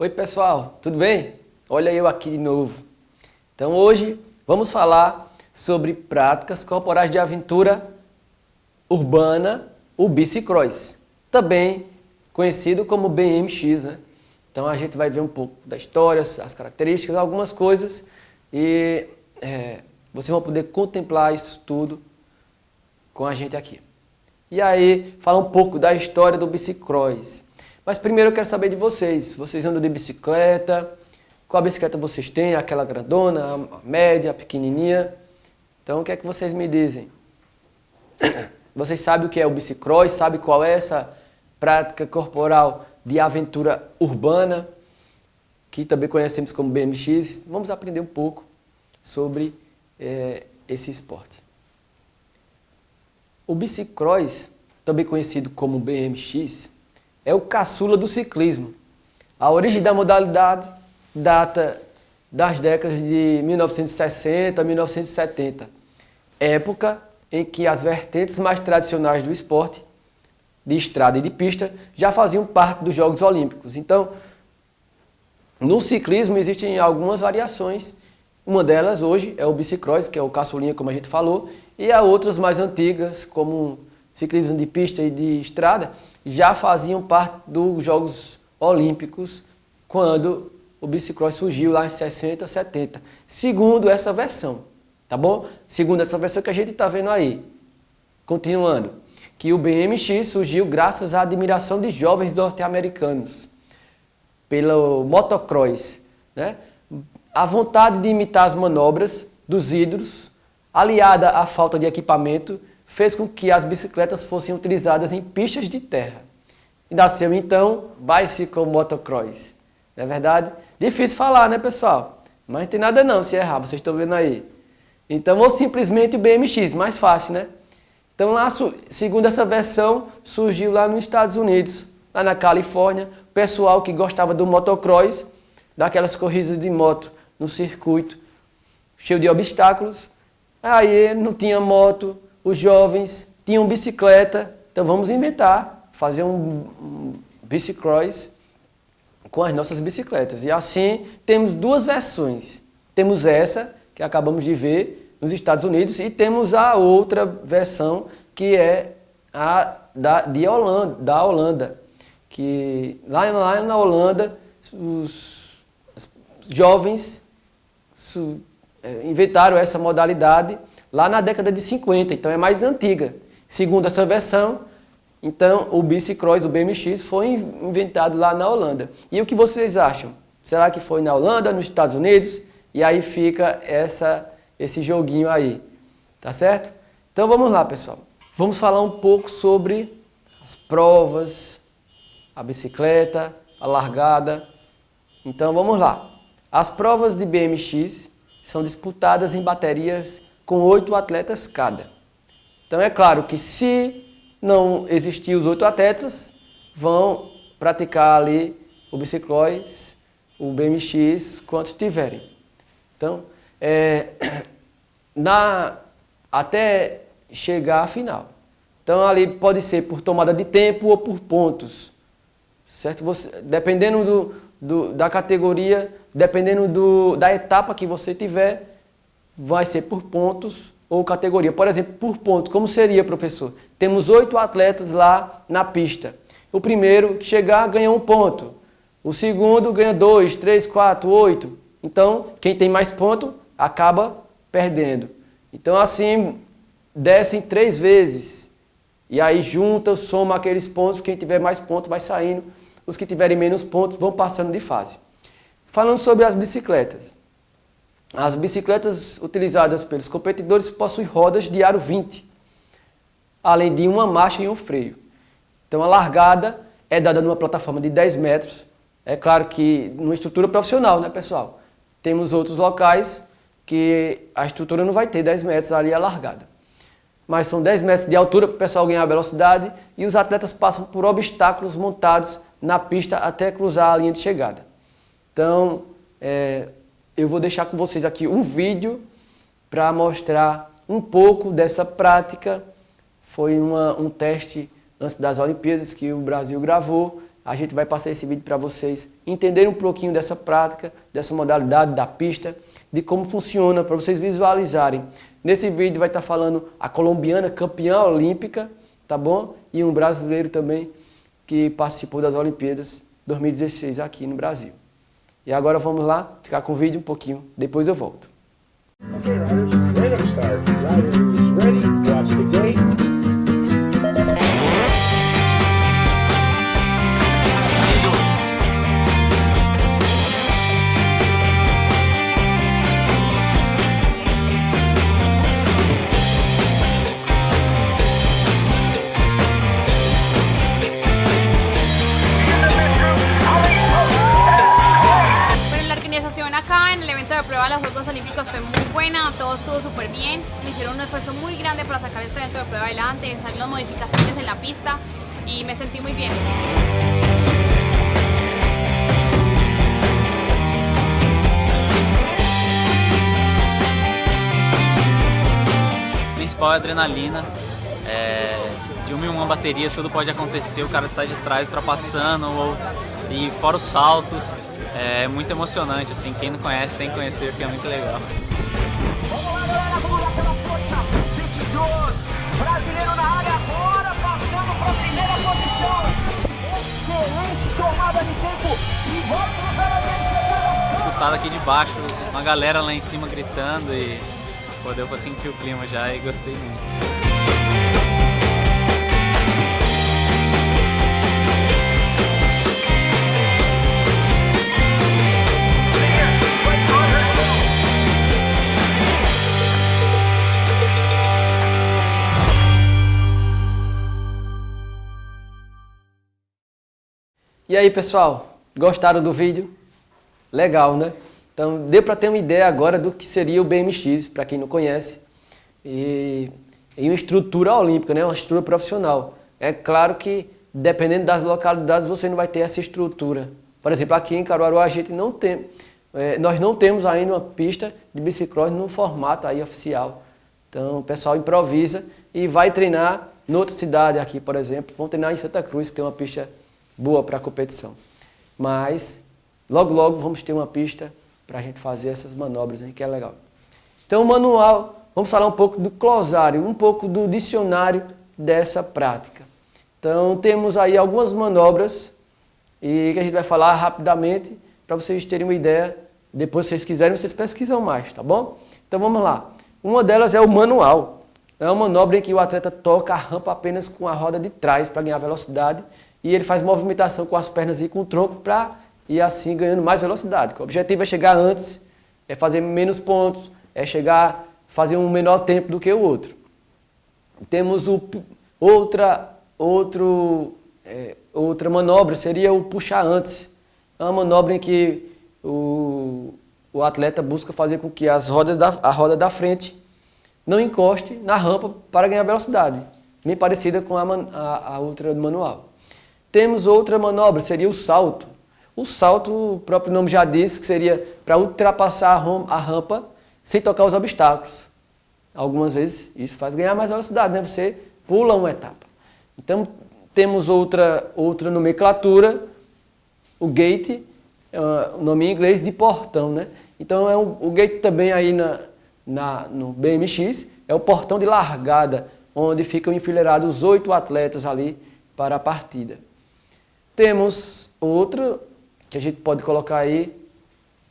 Oi pessoal, tudo bem? Olha eu aqui de novo. Então hoje vamos falar sobre práticas corporais de aventura urbana, o bicicross, também conhecido como BMX, né? Então a gente vai ver um pouco da história, as características, algumas coisas e vocês vão poder contemplar isso tudo com a gente aqui. E aí, falar um pouco da história do bicicross. Mas primeiro eu quero saber de vocês. Vocês andam de bicicleta? Qual bicicleta vocês têm? Aquela grandona, a média, a pequenininha? Então o que é que vocês me dizem? Vocês sabem o que é o bicicross? Sabem qual é essa prática corporal de aventura urbana? Que também conhecemos como BMX. Vamos aprender um pouco sobre esse esporte. O bicicross, também conhecido como BMX, é o caçula do ciclismo. A origem da modalidade data das décadas de 1960 a 1970, época em que as vertentes mais tradicionais do esporte, de estrada e de pista, já faziam parte dos Jogos Olímpicos. Então, no ciclismo existem algumas variações. Uma delas hoje é o bicicross, que é o caçulinha, como a gente falou, e há outras mais antigas, como ciclismo de pista e de estrada, já faziam parte dos Jogos Olímpicos quando o bicicross surgiu lá em 60, 70. Segundo essa versão, tá bom? Segundo essa versão que a gente está vendo aí. Continuando, que o BMX surgiu graças à admiração de jovens norte-americanos pelo motocross, né? A vontade de imitar as manobras dos ídolos, aliada à falta de equipamento, fez com que as bicicletas fossem utilizadas em pistas de terra. E nasceu então Bicycle Motocross. Não é verdade? Difícil falar, né, pessoal? Mas não tem nada não se errar, vocês estão vendo aí. Então, ou simplesmente o BMX, mais fácil, né? Então, lá, segundo essa versão, surgiu lá nos Estados Unidos, lá na Califórnia, pessoal que gostava do motocross, daquelas corridas de moto no circuito, cheio de obstáculos. Aí não tinha moto, os jovens tinham bicicleta, então vamos inventar, fazer um bicicross com as nossas bicicletas. E assim temos duas versões. Temos essa, que acabamos de ver nos Estados Unidos, e temos a outra versão, que é a da Holanda. Que lá na Holanda, os jovens inventaram essa modalidade lá na década de 50, então é mais antiga. Segundo essa versão, então o bicicross, o BMX, foi inventado lá na Holanda. E o que vocês acham? Será que foi na Holanda, nos Estados Unidos? E aí fica esse joguinho aí, tá certo? Então vamos lá, pessoal. Vamos falar um pouco sobre as provas, a bicicleta, a largada. Então vamos lá. As provas de BMX são disputadas em baterias com 8 atletas cada. Então é claro que se não existir os 8 atletas, vão praticar ali o bicicross, o BMX, quantos tiverem. Então, até chegar à final. Então ali pode ser por tomada de tempo ou por pontos, certo? Dependendo da categoria, dependendo da etapa que você tiver, vai ser por pontos ou categoria. Por exemplo, por ponto, como seria, professor? Temos 8 atletas lá na pista. O primeiro que chegar ganha 1 ponto. O segundo ganha 2, 3, 4, 8. Então, quem tem mais ponto acaba perdendo. Então, assim, descem 3 vezes. E aí junta, soma aqueles pontos. Quem tiver mais pontos vai saindo. Os que tiverem menos pontos vão passando de fase. Falando sobre as bicicletas. As bicicletas utilizadas pelos competidores possuem rodas de aro 20, além de uma marcha e um freio. Então a largada é dada numa plataforma de 10 metros. É claro que numa estrutura profissional, né, pessoal? Temos outros locais que a estrutura não vai ter 10 metros ali a largada. Mas são 10 metros de altura para o pessoal ganhar velocidade e os atletas passam por obstáculos montados na pista até cruzar a linha de chegada. Então, eu vou deixar com vocês aqui um vídeo para mostrar um pouco dessa prática. Foi um teste antes das Olimpíadas que o Brasil gravou a gente vai passar esse vídeo para vocês entenderem um pouquinho dessa prática, dessa modalidade da pista, de como funciona, para vocês visualizarem. Nesse vídeo vai estar falando a colombiana campeã olímpica, tá bom? E um brasileiro também que participou das Olimpíadas 2016 aqui no Brasil. E agora vamos lá, ficar com o vídeo um pouquinho, depois eu volto. Okay, riders, ready to start. Riders ready, watch the gate. Acá en el evento de prueba de los Juegos Olímpicos fue muy buena, todo estuvo súper bien, me hicieron un esfuerzo muy grande para sacar este evento de prueba adelante, hacer las modificaciones en la pista y me sentí muy bien. O principal é a adrenalina, de uma bateria tudo pode acontecer, o cara sai de trás ultrapassando, e fora os saltos. É muito emocionante, assim, quem não conhece tem que conhecer, porque é muito legal. Vamos lá, galera, vamos lá pela força. 22, brasileiro na área agora, passando para a primeira posição. Excelente tomada de tempo e vamos para Escutado aqui de baixo, uma galera lá em cima gritando e pô, deu pra sentir o clima já e gostei muito. E aí, pessoal, gostaram do vídeo? Legal, né? Então, deu para ter uma ideia agora do que seria o BMX, para quem não conhece. E uma estrutura olímpica, né? Uma estrutura profissional. É claro que, dependendo das localidades, você não vai ter essa estrutura. Por exemplo, aqui em Caruaru, a gente não tem, nós não temos ainda uma pista de bicicross no formato aí oficial. Então, o pessoal improvisa e vai treinar em outra cidade aqui, por exemplo. Vão treinar em Santa Cruz, que tem uma pista boa para a competição. Mas, logo, logo, vamos ter uma pista para a gente fazer essas manobras aí, que é legal. Então, o manual, vamos falar um pouco do glossário, um pouco do dicionário dessa prática. Então, temos aí algumas manobras e que a gente vai falar rapidamente para vocês terem uma ideia. Depois, se vocês quiserem, vocês pesquisam mais, tá bom? Então, vamos lá. Uma delas é o manual. É uma manobra em que o atleta toca a rampa apenas com a roda de trás para ganhar velocidade. E ele faz movimentação com as pernas e com o tronco para ir assim ganhando mais velocidade. O objetivo é chegar antes, é fazer menos pontos, é chegar, fazer um menor tempo do que o outro. Temos outra manobra, seria o puxar antes. É uma manobra em que o atleta busca fazer com que a roda da frente não encoste na rampa para ganhar velocidade. Bem parecida com a outra do manual. Temos outra manobra, seria o salto. O salto, o próprio nome já diz, que seria para ultrapassar a rampa sem tocar os obstáculos. Algumas vezes isso faz ganhar mais velocidade, né? Você pula uma etapa. Então, temos outra nomenclatura, o gate, o nome em inglês de portão, né? Então, o gate também aí no BMX é o portão de largada, onde ficam enfileirados os 8 atletas ali para a partida. Temos outra, que a gente pode colocar aí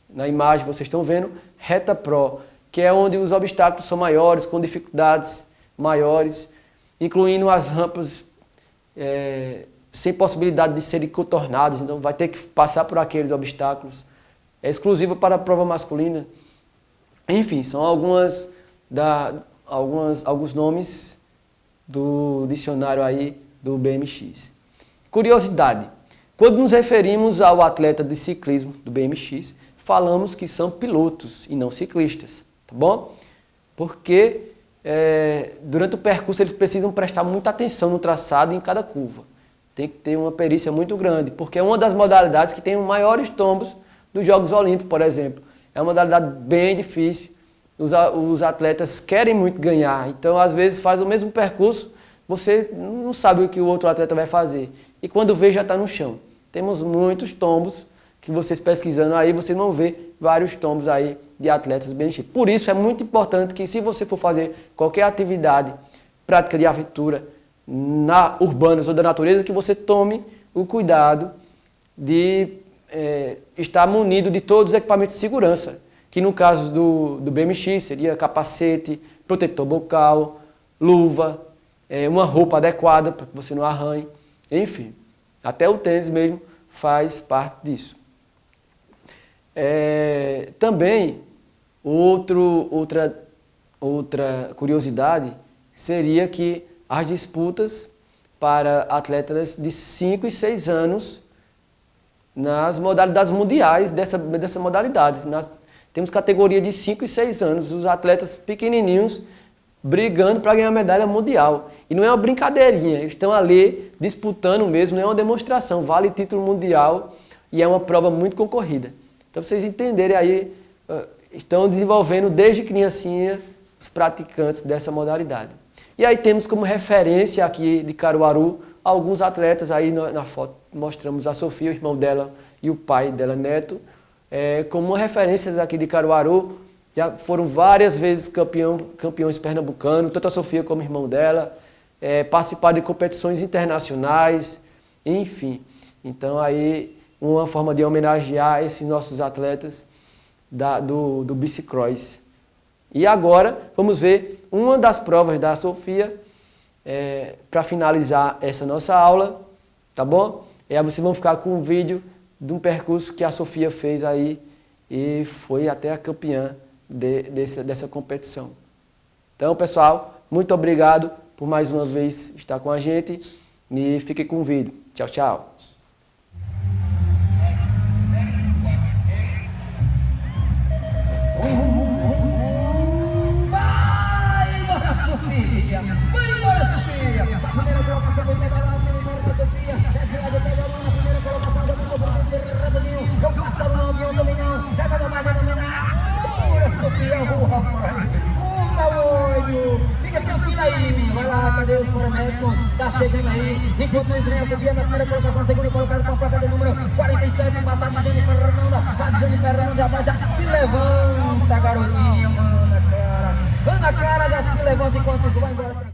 na imagem, vocês estão vendo, reta pro, que é onde os obstáculos são maiores, com dificuldades maiores, incluindo as rampas sem possibilidade de serem contornadas, então vai ter que passar por aqueles obstáculos. É exclusivo para a prova masculina. Enfim, são alguns nomes do dicionário aí do BMX. Curiosidade, quando nos referimos ao atleta de ciclismo do BMX, falamos que são pilotos e não ciclistas, tá bom? Porque durante o percurso eles precisam prestar muita atenção no traçado e em cada curva. Tem que ter uma perícia muito grande, porque é uma das modalidades que tem os maiores tombos dos Jogos Olímpicos, por exemplo. É uma modalidade bem difícil, os atletas querem muito ganhar, então às vezes faz o mesmo percurso, você não sabe o que o outro atleta vai fazer. E quando vê, já está no chão. Temos muitos tombos que vocês pesquisando aí, vocês vão ver vários tombos aí de atletas BMX. Por isso é muito importante que, se você for fazer qualquer atividade, prática de aventura, urbanas ou da natureza, que você tome o cuidado de estar munido de todos os equipamentos de segurança, que no caso do BMX seria capacete, protetor bucal, luva, uma roupa adequada para que você não arranhe, enfim, até o tênis mesmo faz parte disso. Também, outra curiosidade seria que as disputas para atletas de 5 e 6 anos nas modalidades mundiais dessa modalidade. Temos categoria de 5 e 6 anos, os atletas pequenininhos brigando para ganhar medalha mundial. E não é uma brincadeirinha, eles estão ali disputando mesmo, não é uma demonstração, vale título mundial e é uma prova muito concorrida. Então, vocês entenderem aí, estão desenvolvendo desde criancinha os praticantes dessa modalidade. E aí temos como referência aqui de Caruaru alguns atletas, aí na foto mostramos a Sofia, o irmão dela e o pai dela, Neto, como uma referência daqui de Caruaru. Já foram várias vezes campeões pernambucanos, tanto a Sofia como o irmão dela, participaram de competições internacionais, enfim. Então aí uma forma de homenagear esses nossos atletas do bicicross. E agora vamos ver uma das provas da Sofia para finalizar essa nossa aula, tá bom? E aí vocês vão ficar com um vídeo de um percurso que a Sofia fez aí e foi até a campeã dessa competição. Então, pessoal, muito obrigado por mais uma vez estar com a gente e fiquem com o vídeo. Tchau, tchau. Fica tranquilo aí, vai lá, cadê os Formetos? Tá chegando aí, enquanto o Israel Sofia na primeira colocação, segundo colocado com a placa de número 47, passagem de Jennifer Fernanda, a Jennifer Fernanda já se levanta, garotinha, mano, cara. Ana Clara já se levanta enquanto isso vai embora.